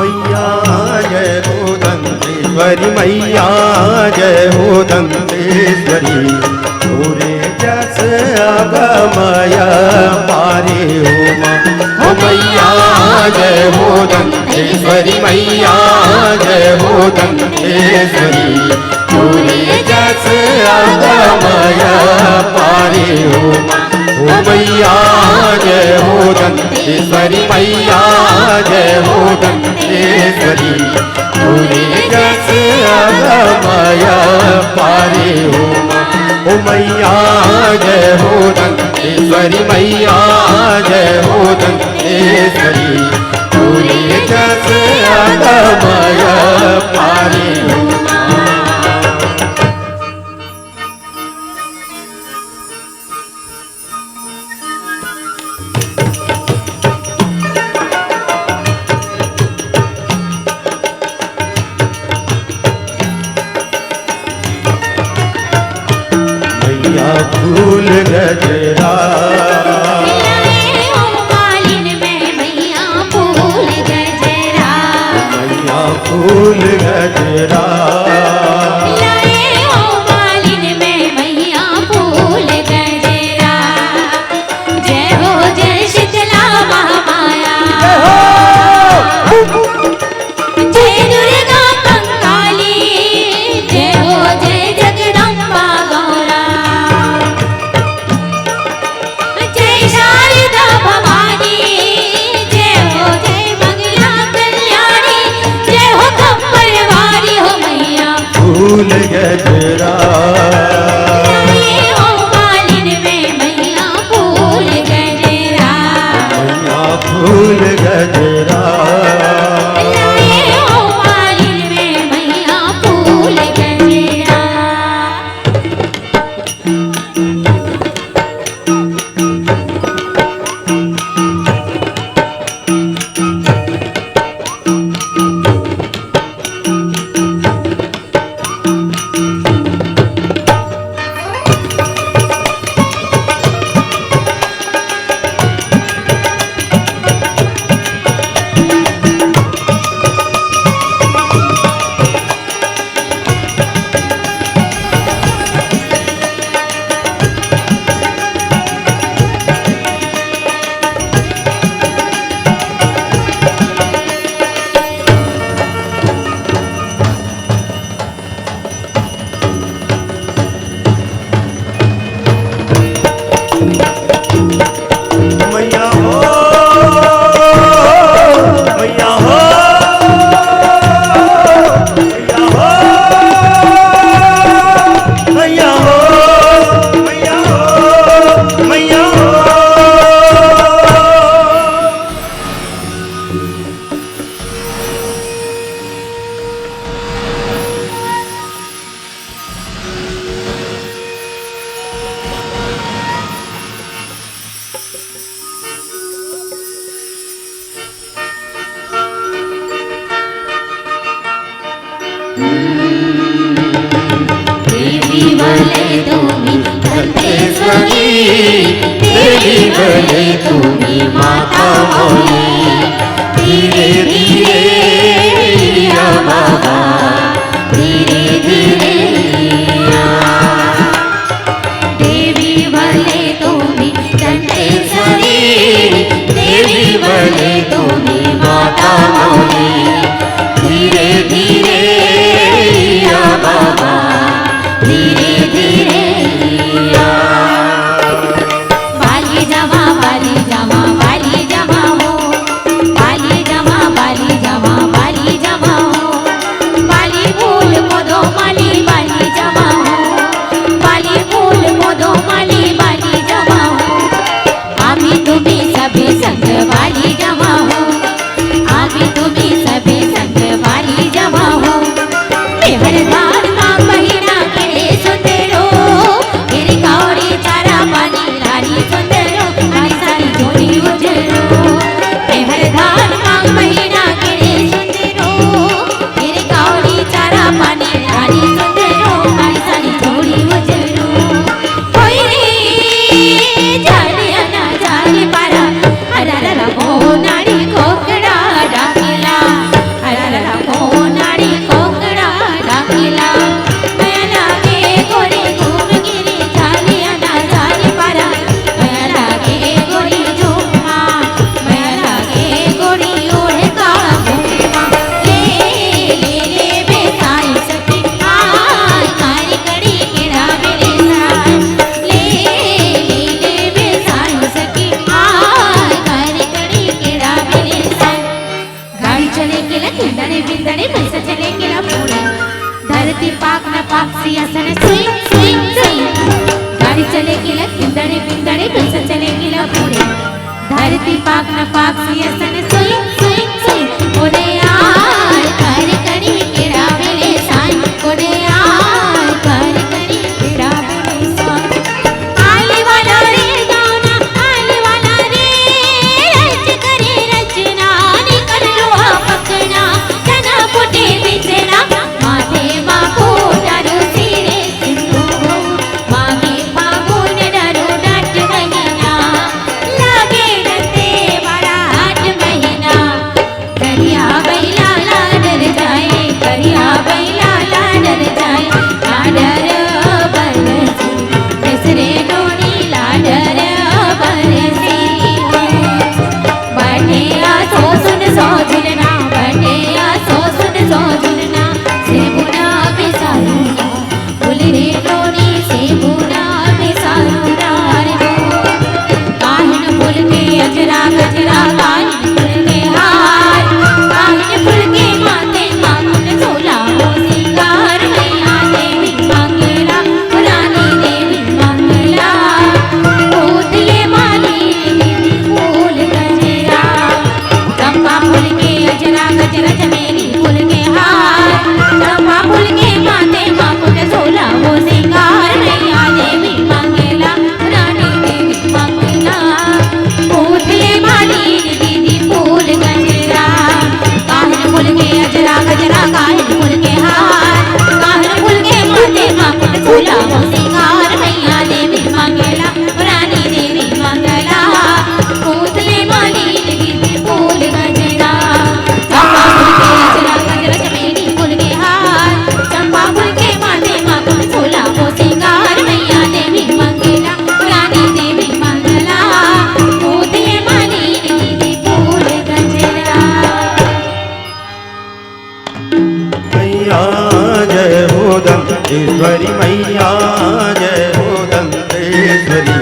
मैया जय हो दंतेश्वरी, मैया जय हो दंतेश्वरी। पूरे जस अगमया पारे हो माँ। हो मैया जय हो दंतेश्वरी, मैया जय हो दंतेश्वरी। पूरे जस अगमया पारे हो माँ। हो मैया जय हो दंतेश्वरी, मैया जय हो दंतेश्वरी। पूरे जस अगमया पारे हो माँ। हो मैया जय हो दंतेश्वरी, मैया जय हो दंतेश्वरी। पूरे जस अगमया पारे हो माँ। फूल गजरा मालिन में मैया फूल गजरा, मैया फूल गजरा मालिन में मैया फूल गजरा। जय हो जय शीतला महामाया, जय दुर्गा कंकाली, जय हो जय जगदम्बा गौरा। जय शारदा भवानी, जय हो जय मंगला कल्याणी, जय हो खप्पर वाली हो मैया फूल गजरा। हो मालिन में मैया फूल गजरा, मैया फूल गजरा हो मालिन में मैया फूल गजरा। मैया हो, मैया हो, मैया हो, मैया हो, मैया हो, मैया हो। देवी भले तुम्ही दंतेश्वरी, देवी भले तुम्ही माता मौली। धीरे धीरे या बाबा, धीरे धीरे या। देवी भले तुम्ही दंतेश्वरी, देवी भले तुम्ही माता मौली। धीरे धीरे या बाबा, धीरे धीरे या। बाली जमा हो, बाली जमा गेला किंदणे बिंदणे पैसा चले गेला पुढे धरती पाक न पाक सिंहासन सुई सुई सुई गाडी चले गेला किंदणे बिंदणे पैसा चले गेला पुढे धरती पाक न पाक सिंहासन सुई सुई सुई ओरे यार कर करी केड़ा वेले साई ओरे यार कर करी केड़ा वेले साई आले वाला रे गाना आले वाला रे रच करे रचना निकल लो पकना जना फुटे बिचना माथे बापू डरो सिरे सिंधु मागे फागुन डरो डाट महीना लागे रते बड़ा 8 महीना करिया बैला ला डर जाए करिया बैला ला डर जाए लाडर बरसी दसरे डोनी लाडर बरसी बैठे सो सुन सो झुलना बैठे सो सुन सो झुलना से बुना बेसारूना बुलरे डोनी से बुना बेसारूना रे काहिन फूल के अजरा गजरा काहिन फूल के हार काहिन फूल के माथे मांगन झोला हो सिंगार मैया देवी मंगला रानी देवी मंगला भूत ये माली देवी फूल गजरा चंपा फूल के अजरा गजरा चमेली फूल के हार चंपा फूल के माथे मांगन झोला हो सिंगार मैया देवी मंगला रानी देवी मंगला भूत ये माली दीदी फूल गजरा काहिन फूल के अजरा गजरा काहिन फूल के हार काहिन फूल के माथे मांगन झोला हो सिंगार मैया देवी मंगला रानी देवी मंगला भूत ये माली दीदी फूल गजरा चंपा फूल के अजरा गजरा चमेली फूल के हार चंपा फूल के माथे मांगन झोला हो सिंगार मैया देवी मंगला रानी देवी मंगला भूत ये माली दीदी फूल गजरा मैया जय हो दंतेश्वरी मैया जय हो दंतेश्वरी